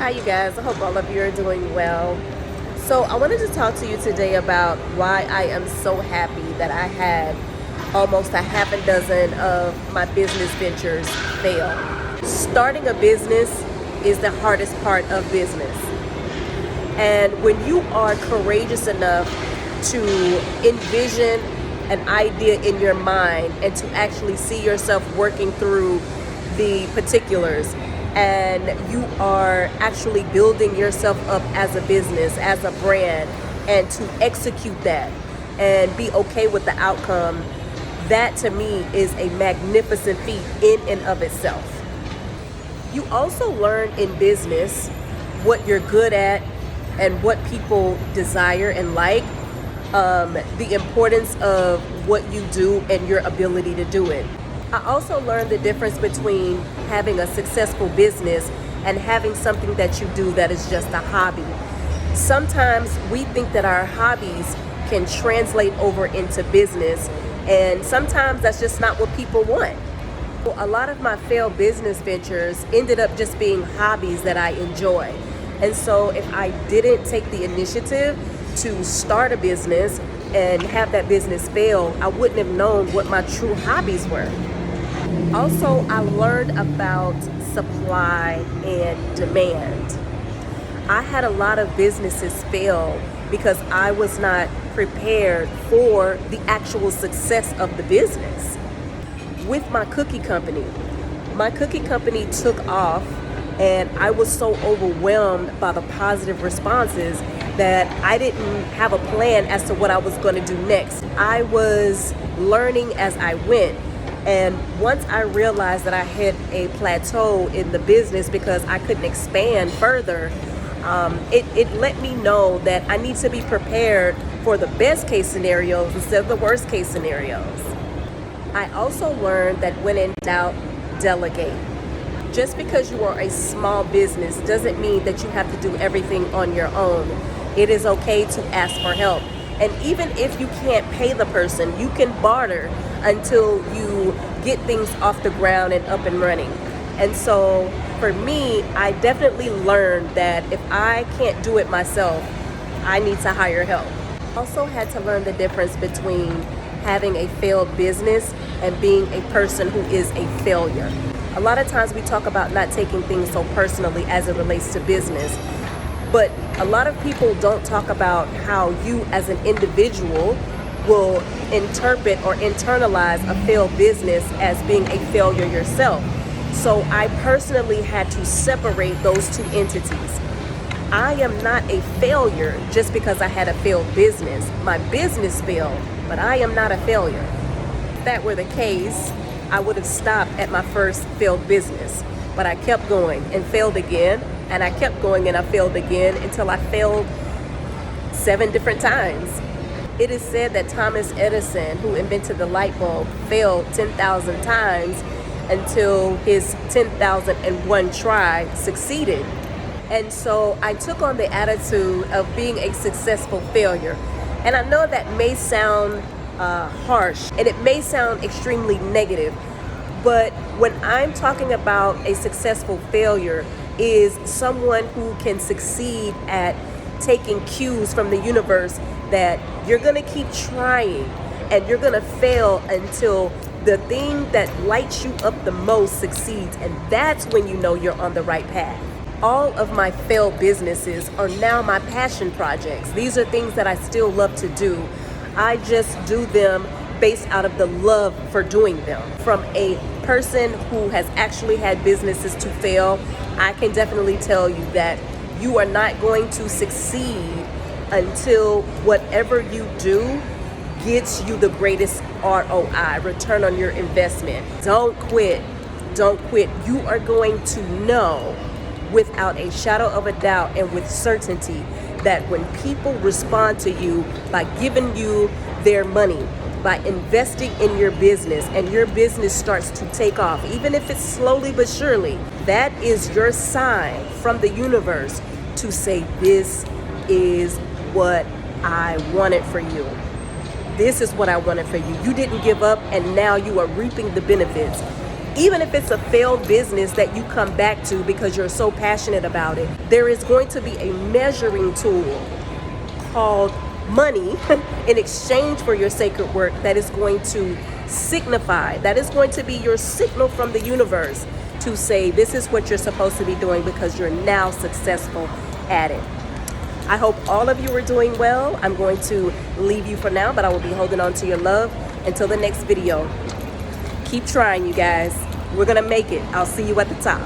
Hi, you guys. I hope all of you are doing well. So, I wanted to talk to you today about why I am so happy that I had almost a half a dozen of my business ventures fail. Starting a business is the hardest part of business. And when you are courageous enough to envision an idea in your mind and to actually see yourself working through the particulars, and you are actually building yourself up as a business, as a brand, and to execute that and be okay with the outcome, that to me is a magnificent feat in and of itself. You also learn in business what you're good at and what people desire and like, the importance of what you do and your ability to do it. I also learned the difference between having a successful business and having something that you do that is just a hobby. Sometimes we think that our hobbies can translate over into business, and sometimes that's just not what people want. A lot of my failed business ventures ended up just being hobbies that I enjoy. And so if I didn't take the initiative to start a business and have that business fail, I wouldn't have known what my true hobbies were. Also, I learned about supply and demand. I had a lot of businesses fail because I was not prepared for the actual success of the business. With my cookie company took off, and I was so overwhelmed by the positive responses that I didn't have a plan as to what I was going to do next. I was learning as I went. And once I realized that I hit a plateau in the business because I couldn't expand further, it let me know that I need to be prepared for the best case scenarios instead of the worst case scenarios. I also learned that when in doubt, delegate. Just because you are a small business doesn't mean that you have to do everything on your own. It is okay to ask for help. And even if you can't pay the person, you can barter until you get things off the ground and up and running. And so for me, I definitely learned that if I can't do it myself, I need to hire help. Also had to learn the difference between having a failed business and being a person who is a failure. A lot of times we talk about not taking things so personally as it relates to business, but a lot of people don't talk about how you as an individual will interpret or internalize a failed business as being a failure yourself. So I personally had to separate those two entities. I am not a failure just because I had a failed business. My business failed, but I am not a failure. If that were the case, I would have stopped at my first failed business. But I kept going and failed again, and I kept going and I failed again until I failed 7 different times. It is said that Thomas Edison, who invented the light bulb, failed 10,000 times until his 10,001 try succeeded. And so I took on the attitude of being a successful failure. And I know that may sound harsh, and it may sound extremely negative, but when I'm talking about a successful failure is someone who can succeed at taking cues from the universe that you're going to keep trying and you're going to fail until the thing that lights you up the most succeeds. And that's when you know you're on the right path. All of my failed businesses are now my passion projects. These are things that I still love to do. I just do them based out of the love for doing them. From a person who has actually had businesses to fail, I can definitely tell you that you are not going to succeed until whatever you do gets you the greatest ROI, return on your investment. Don't quit. Don't quit. You are going to know without a shadow of a doubt and with certainty that when people respond to you by giving you their money, by investing in your business, and your business starts to take off, even if it's slowly but surely, that is your sign from the universe to say, this is what I wanted for you. This is what I wanted for you. You didn't give up, and now you are reaping the benefits. Even if it's a failed business that you come back to because you're so passionate about it, there is going to be a measuring tool called money in exchange for your sacred work that is going to signify, that is going to be your signal from the universe to say this is what you're supposed to be doing because you're now successful at it. I hope all of you are doing well. I'm going to leave you for now, but I will be holding on to your love until the next video. Keep trying, you guys. We're gonna make it. I'll see you at the top.